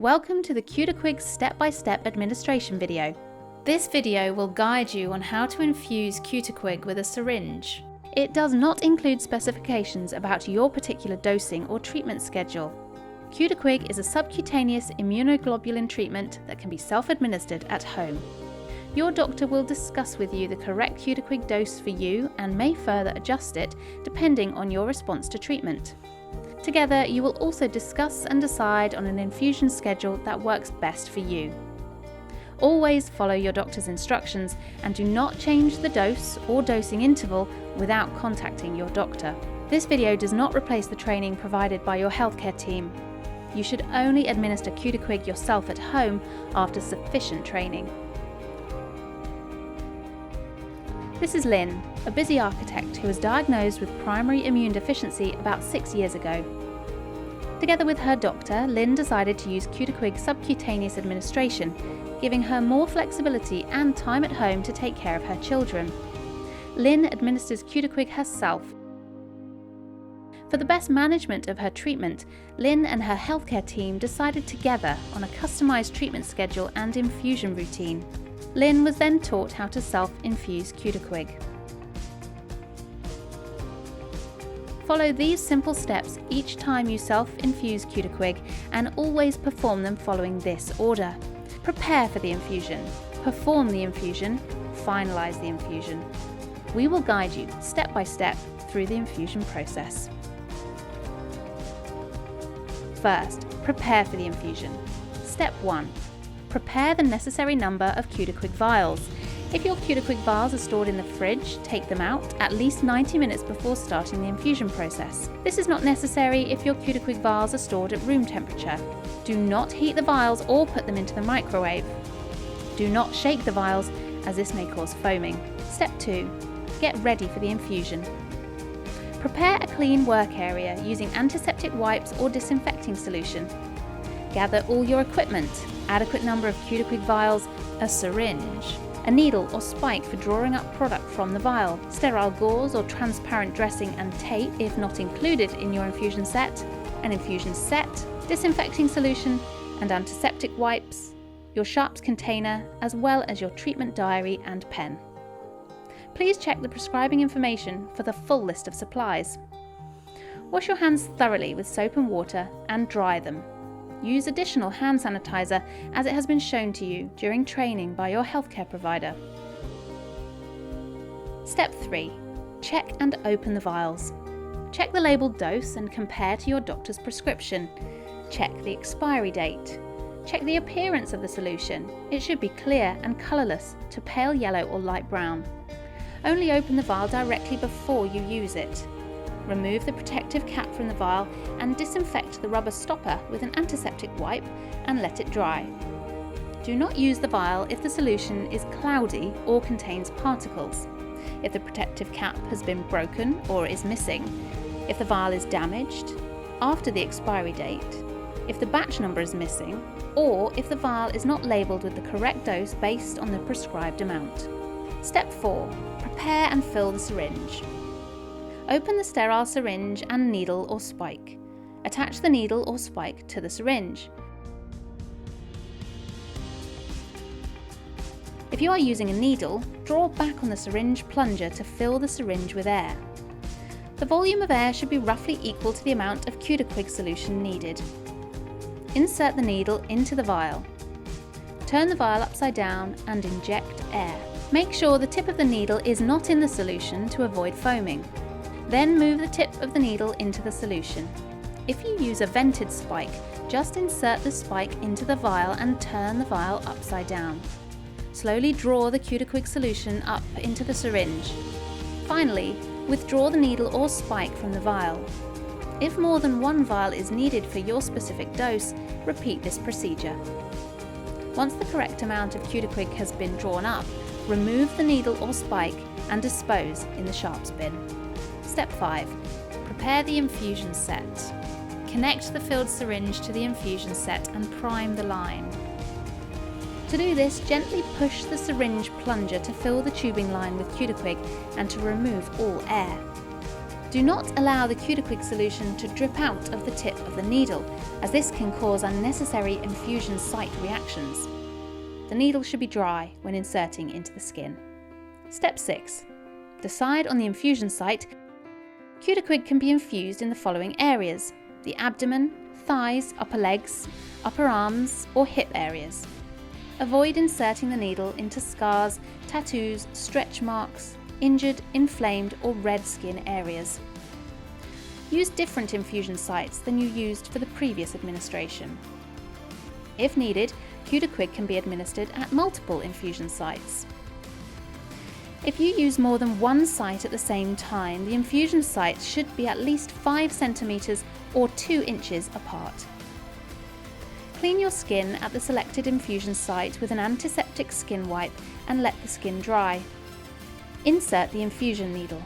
Welcome to the Cutiquig step-by-step administration video. This video will guide you on how to infuse Cutiquig with a syringe. It does not include specifications about your particular dosing or treatment schedule. Cutiquig is a subcutaneous immunoglobulin treatment that can be self-administered at home. Your doctor will discuss with you the correct Cutiquig dose for you and may further adjust it depending on your response to treatment. Together, you will also discuss and decide on an infusion schedule that works best for you. Always follow your doctor's instructions and do not change the dose or dosing interval without contacting your doctor. This video does not replace the training provided by your healthcare team. You should only administer Cutiquig yourself at home after sufficient training. This is Lynn, a busy architect who was diagnosed with primary immune deficiency about 6 years ago. Together with her doctor, Lynn decided to use Cutiquig subcutaneous administration, giving her more flexibility and time at home to take care of her children. Lynn administers Cutiquig herself. For the best management of her treatment, Lynn and her healthcare team decided together on a customised treatment schedule and infusion routine. Lynn was then taught how to self-infuse Cutiquig. Follow these simple steps each time you self-infuse Cutiquig and always perform them following this order. Prepare for the infusion, perform the infusion, finalise the infusion. We will guide you step by step through the infusion process. First, prepare for the infusion. Step 1. Prepare the necessary number of Cutiquig vials. If your Cutiquig vials are stored in the fridge, take them out at least 90 minutes before starting the infusion process. This is not necessary if your Cutiquig vials are stored at room temperature. Do not heat the vials or put them into the microwave. Do not shake the vials, as this may cause foaming. Step 2. Get ready for the infusion. Prepare a clean work area using antiseptic wipes or disinfecting solution. Gather all your equipment, adequate number of Cutiquig vials, a syringe, a needle or spike for drawing up product from the vial, sterile gauze or transparent dressing and tape if not included in your infusion set, an infusion set, disinfecting solution and antiseptic wipes, your sharps container, as well as your treatment diary and pen. Please check the prescribing information for the full list of supplies. Wash your hands thoroughly with soap and water and dry them. Use additional hand sanitizer as it has been shown to you during training by your healthcare provider. Step 3. Check and open the vials. Check the labelled dose and compare to your doctor's prescription. Check the expiry date. Check the appearance of the solution. It should be clear and colourless to pale yellow or light brown. Only open the vial directly before you use it. Remove the protective cap from the vial and disinfect the rubber stopper with an antiseptic wipe and let it dry. Do not use the vial if the solution is cloudy or contains particles, if the protective cap has been broken or is missing, if the vial is damaged, after the expiry date, if the batch number is missing, or if the vial is not labelled with the correct dose based on the prescribed amount. Step 4. Prepare and fill the syringe. Open the sterile syringe and needle or spike. Attach the needle or spike to the syringe. If you are using a needle, draw back on the syringe plunger to fill the syringe with air. The volume of air should be roughly equal to the amount of Cutiquig solution needed. Insert the needle into the vial. Turn the vial upside down and inject air. Make sure the tip of the needle is not in the solution to avoid foaming. Then move the tip of the needle into the solution. If you use a vented spike, just insert the spike into the vial and turn the vial upside down. Slowly draw the Cutiquig solution up into the syringe. Finally, withdraw the needle or spike from the vial. If more than one vial is needed for your specific dose, repeat this procedure. Once the correct amount of Cutiquig has been drawn up, remove the needle or spike and dispose in the sharps bin. Step 5. Prepare the infusion set. Connect the filled syringe to the infusion set and prime the line. To do this, gently push the syringe plunger to fill the tubing line with Cutiquig and to remove all air. Do not allow the Cudiquig solution to drip out of the tip of the needle, as this can cause unnecessary infusion site reactions. The needle should be dry when inserting into the skin. Step 6. Decide on the infusion site. Cudiquig can be infused in the following areas: the abdomen, thighs, upper legs, upper arms, or hip areas. Avoid inserting the needle into scars, tattoos, stretch marks, injured, inflamed, or red skin areas. Use different infusion sites than you used for the previous administration. If needed, Cudiquig can be administered at multiple infusion sites. If you use more than one site at the same time, the infusion sites should be at least 5 centimeters or 2 inches apart. Clean your skin at the selected infusion site with an antiseptic skin wipe and let the skin dry. Insert the infusion needle.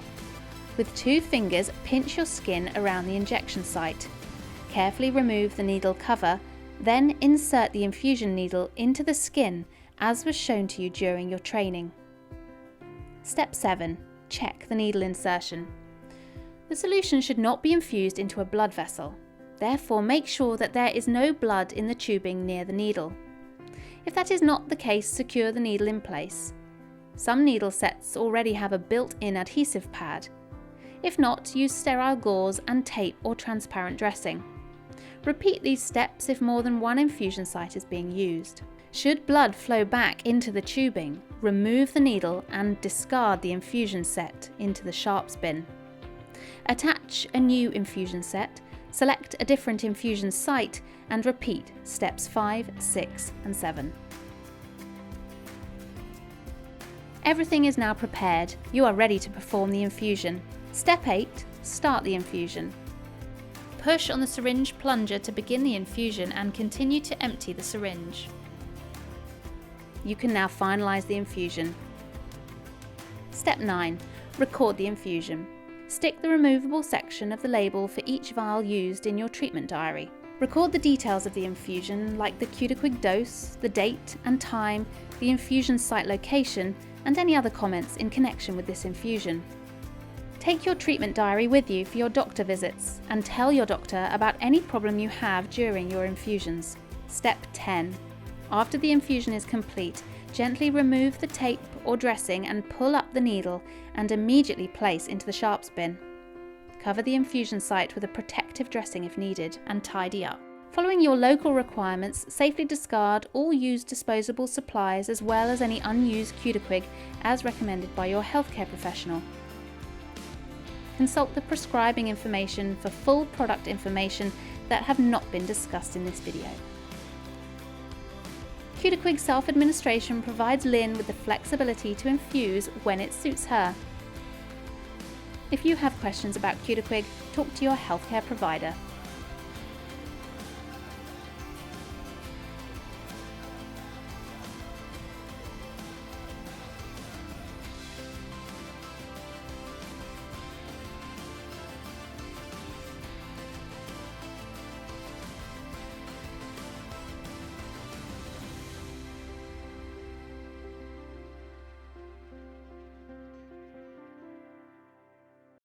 With 2 fingers, pinch your skin around the injection site. Carefully remove the needle cover, then insert the infusion needle into the skin as was shown to you during your training. Step 7. Check the needle insertion. The solution should not be infused into a blood vessel. Therefore, make sure that there is no blood in the tubing near the needle. If that is not the case, secure the needle in place. Some needle sets already have a built-in adhesive pad. If not, use sterile gauze and tape or transparent dressing. Repeat these steps if more than one infusion site is being used. Should blood flow back into the tubing, remove the needle and discard the infusion set into the sharps bin. Attach a new infusion set, select a different infusion site, and repeat steps 5, 6, and 7. Everything is now prepared. You are ready to perform the infusion. Step 8. Start the infusion. Push on the syringe plunger to begin the infusion and continue to empty the syringe. You can now finalize the infusion. Step 9. Record the infusion. Stick the removable section of the label for each vial used in your treatment diary. Record the details of the infusion, like the Cudiquig dose, the date and time, the infusion site location, and any other comments in connection with this infusion. Take your treatment diary with you for your doctor visits and tell your doctor about any problem you have during your infusions. Step 10. After the infusion is complete, gently remove the tape or dressing and pull up the needle and immediately place into the sharps bin. Cover the infusion site with a protective dressing if needed and tidy up. Following your local requirements, safely discard all used disposable supplies as well as any unused Cudiquig as recommended by your healthcare professional. Consult the prescribing information for full product information that have not been discussed in this video. Cudiquig self-administration provides Lynn with the flexibility to infuse when it suits her. If you have questions about Cudiquig, talk to your healthcare provider.